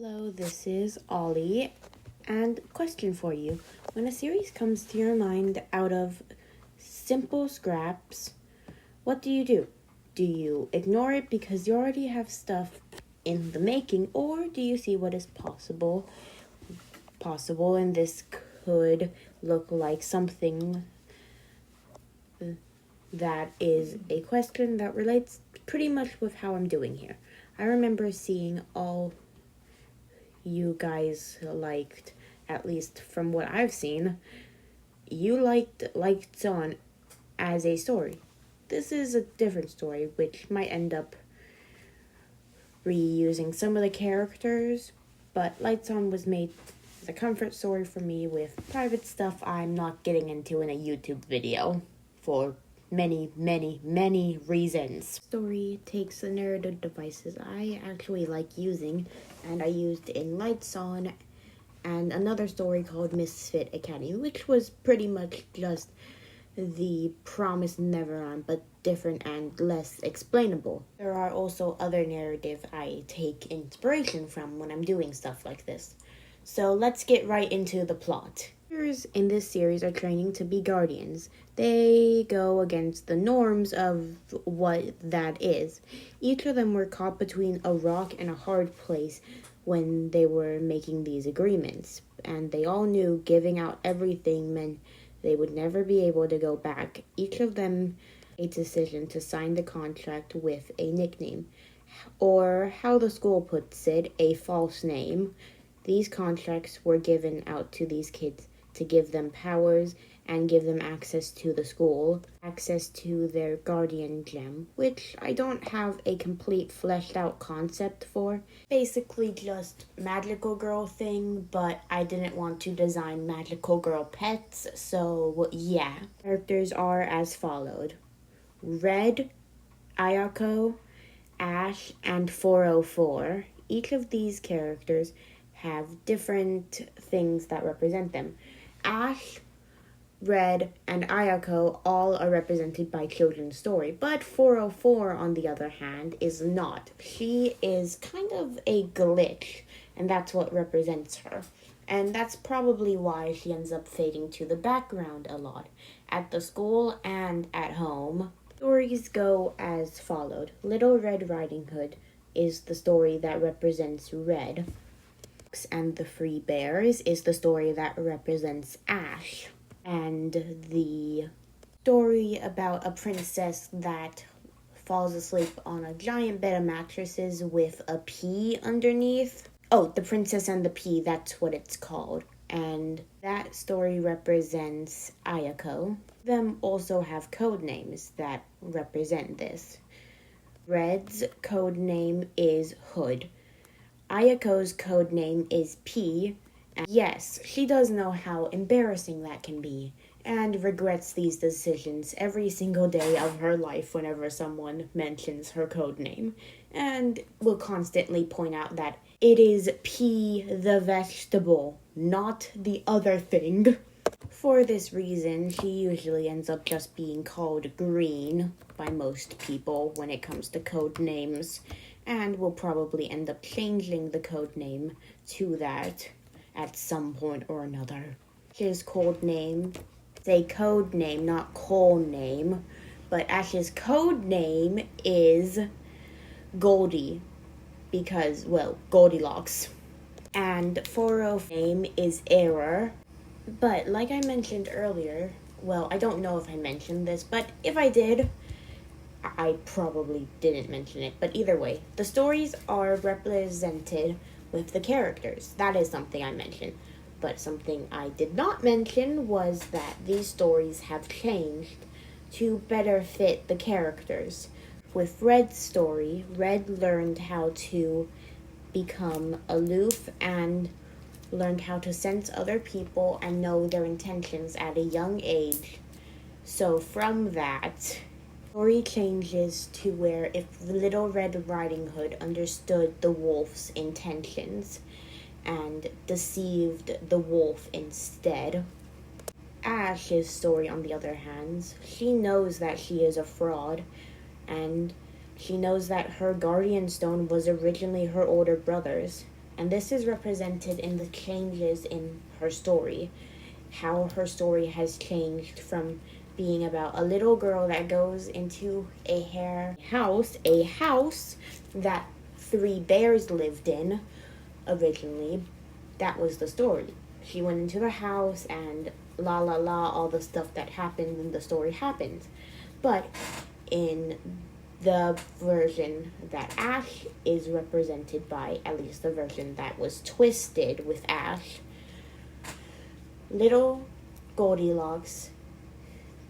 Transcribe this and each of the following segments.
Hello, this is Ollie, and question for you. When a series comes to your mind out of simple scraps, what do? Do you ignore it because you already have stuff in the making, or do you see what is possible, and this could look like something that is a question that relates pretty much with how I'm doing here. I remember seeing all you guys liked, at least from what I've seen, you liked Lights On as a story. This is a different story, which might end up reusing some of the characters, but Lights On was made as a comfort story for me with private stuff I'm not getting into in a YouTube video for many reasons. Story takes the narrative devices I actually like using, and I used in Lights On and another story called Misfit Academy, which was pretty much just the Promised Neverland, but different and less explainable. There are also other narratives I take inspiration from when I'm doing stuff like this. So let's get right into the plot. Characters in this series are training to be guardians. They go against the norms of what that is. Each of them were caught between a rock and a hard place when they were making these agreements, and they all knew giving out everything meant they would never be able to go back. Each of them made a decision to sign the contract with a nickname, or how the school puts it, a false name. These contracts were given out to these kids to give them powers and give them access to the school, access to their guardian gem, which I don't have a complete fleshed out concept for. Basically just magical girl thing, but I didn't want to design magical girl pets, so yeah. Characters are as followed. Red, Ayako, Ash, and 404. Each of these characters have different things that represent them. Ash, Red, and Ayako all are represented by children's story, but 404, on the other hand, is not. She is kind of a glitch, and that's what represents her. And that's probably why she ends up fading to the background a lot, at the school and at home. Stories go as followed. Little Red Riding Hood is the story that represents Red, and the Free Bears is the story that represents Ash. And the story about a princess that falls asleep on a giant bed of mattresses with a pea underneath. Oh, The Princess and the Pea, that's what it's called. And that story represents Ayako. Them also have code names that represent this. Red's code name is Hood. Ayako's code name is P, and yes, she does know how embarrassing that can be, and regrets these decisions every single day of her life whenever someone mentions her code name, and will constantly point out that it is P the vegetable, not the other thing. For this reason, she usually ends up just being called Green by most people when it comes to code names, and will probably end up changing the code name to that at some point or another. His code name is a code name, not call name, but Ash's code name is Goldie, because, well, Goldilocks. And 40's name is Error. But like I mentioned earlier, well, I don't know if I mentioned this, but if I did, I probably didn't mention it. But either way, the stories are represented with the characters. That is something I mentioned. But something I did not mention was that these stories have changed to better fit the characters. With Red's story, Red learned how to become aloof and learned how to sense other people and know their intentions at a young age. So from that, story changes to where if Little Red Riding Hood understood the wolf's intentions and deceived the wolf instead. Ash's story, on the other hand, she knows that she is a fraud, and she knows that her guardian stone was originally her older brother's, And this is represented in the changes in her story. How her story has changed from being about a little girl that goes into a house that 3 bears lived in originally. That was the story. She went into the house and la la la, all the stuff that happened in the story happened. But in the version that Ash is represented by, at least the version that was twisted with Ash, little Goldilocks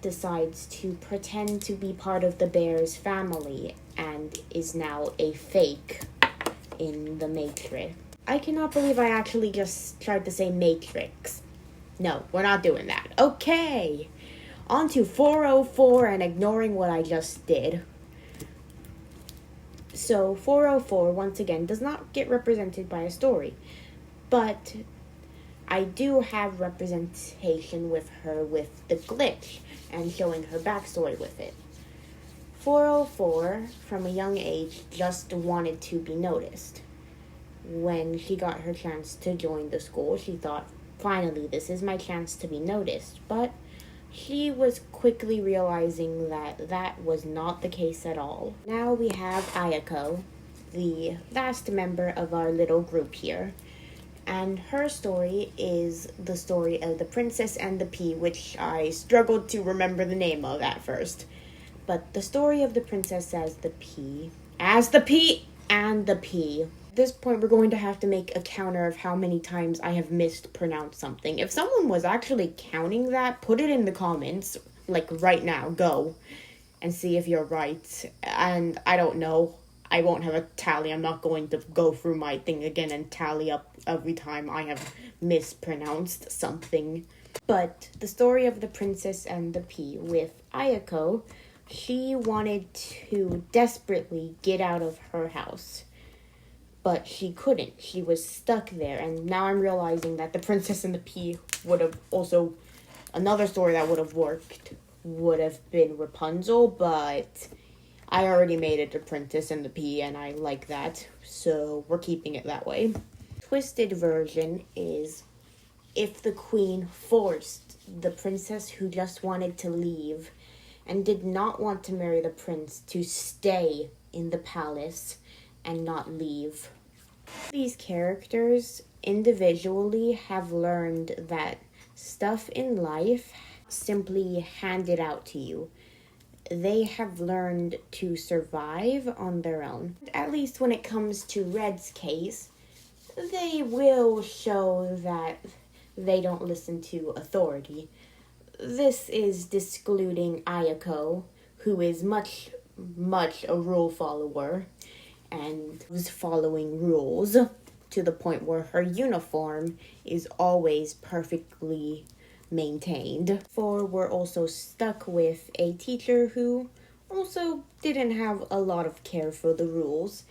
decides to pretend to be part of the bear's family and is now a fake in the Matrix. I cannot believe I actually just tried to say Matrix. No, we're not doing that. Okay, on to 404 and ignoring what I just did. So 404, once again, does not get represented by a story, but I do have representation with her with the glitch and showing her backstory with it. 404, from a young age, just wanted to be noticed. When she got her chance to join the school, she thought, finally, this is my chance to be noticed. But she was quickly realizing that that was not the case at all. Now we have Ayako, the last member of our little group here. And her story is the story of the Princess and the Pea, which I struggled to remember the name of at first. But the story of the Princess and the Pea. At this point, we're going to have to make a counter of how many times I have mispronounced something. If someone was actually counting that, put it in the comments, like right now, go, and see if you're right. And I don't know. I won't have a tally. I'm not going to go through my thing again and tally up every time I have mispronounced something. But the story of the Princess and the Pea with Ayako, she wanted to desperately get out of her house. But she couldn't. She was stuck there. And now I'm realizing that the Princess and the Pea would have also... Another story that would have worked would have been Rapunzel, but I already made it the Princess and the Pea, and I like that. So we're keeping it that way. Twisted version is if the queen forced the princess who just wanted to leave and did not want to marry the prince to stay in the palace and not leave. These characters individually have learned that stuff in life simply handed out to you. They have learned to survive on their own. At least when it comes to Red's case, they will show that they don't listen to authority. This is excluding Ayako, who is much a rule follower and was following rules to the point where her uniform is always perfectly maintained. For we're also stuck with a teacher who also didn't have a lot of care for the rules,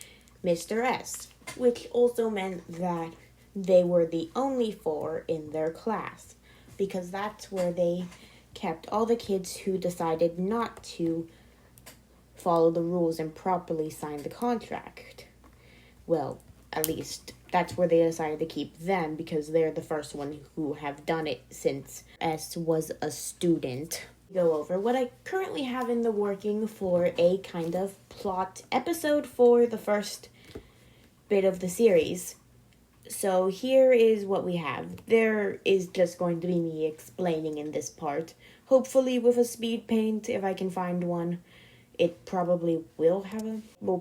Mr. S, which also meant that they were the only 4 in their class, because that's where they kept all the kids who decided not to follow the rules and properly sign the contract. Well, at least that's where they decided to keep them, because they're the first one who have done it since S was a student. Go over what I currently have in the working for a kind of plot episode for the first bit of the series. So here is what we have. There is just going to be me explaining in this part, hopefully with a speed paint if I can find one. It probably will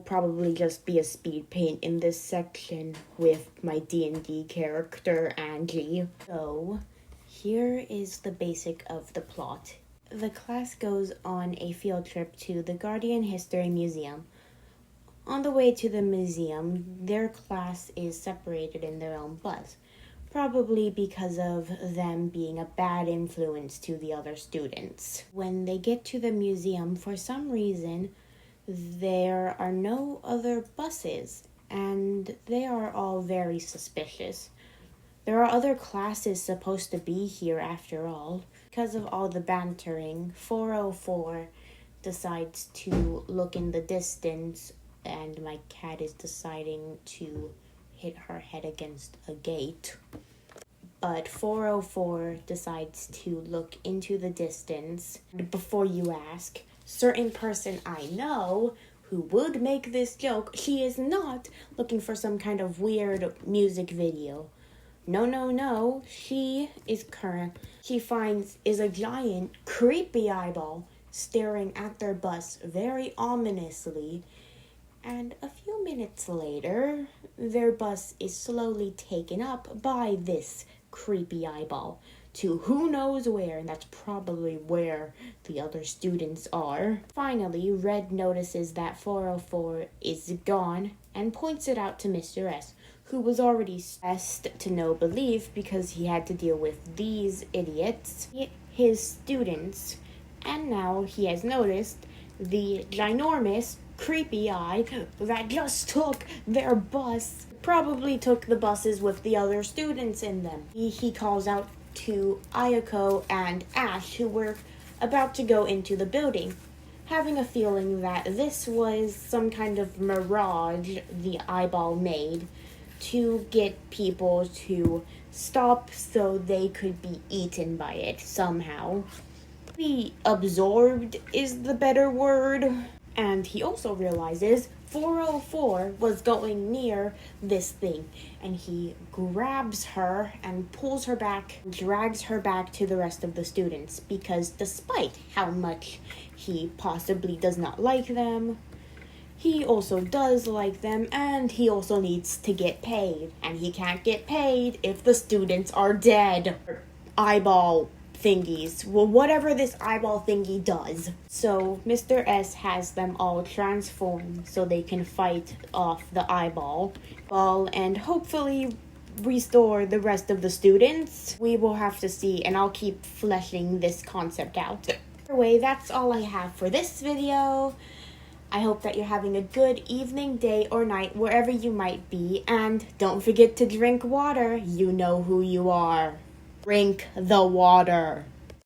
probably just be a speed paint in this section with my D&D character, Angie. So, here is the basic of the plot. The class goes on a field trip to the Guardian History Museum. On the way to the museum, their class is separated in their own bus, probably because of them being a bad influence to the other students. When they get to the museum, for some reason, there are no other buses, and they are all very suspicious. There are other classes supposed to be here after all. Because of all the bantering, 404 decides to look in the distance, and my cat is deciding to hit her head against a gate. But 404 decides to look into the distance. And before you ask, certain person I know who would make this joke, she is not looking for some kind of weird music video. No. She finds a giant, creepy eyeball staring at their bus very ominously. And a few minutes later, their bus is slowly taken up by this creepy eyeball to who knows where, and that's probably where the other students are. Finally, Red notices that 404 is gone and points it out to Mr. S, who was already stressed to no belief because he had to deal with these idiots, his students, and now he has noticed the ginormous creepy eye that just took their bus, probably took the buses with the other students in them. He calls out to Ayako and Ash, who were about to go into the building, having a feeling that this was some kind of mirage the eyeball made to get people to stop so they could be eaten by it somehow. Be absorbed is the better word. And he also realizes 404 was going near this thing, and he grabs her and pulls her back, drags her back to the rest of the students, because despite how much he possibly does not like them, he also does like them, and he also needs to get paid, and he can't get paid if the students are dead. Eyeball thingies. Well, whatever this eyeball thingy does. So Mr. S has them all transform so they can fight off the eyeball and hopefully restore the rest of the students. We will have to see, and I'll keep fleshing this concept out. Anyway, that's all I have for this video. I hope that you're having a good evening, day, or night, wherever you might be. And don't forget to drink water. You know who you are. Drink the water.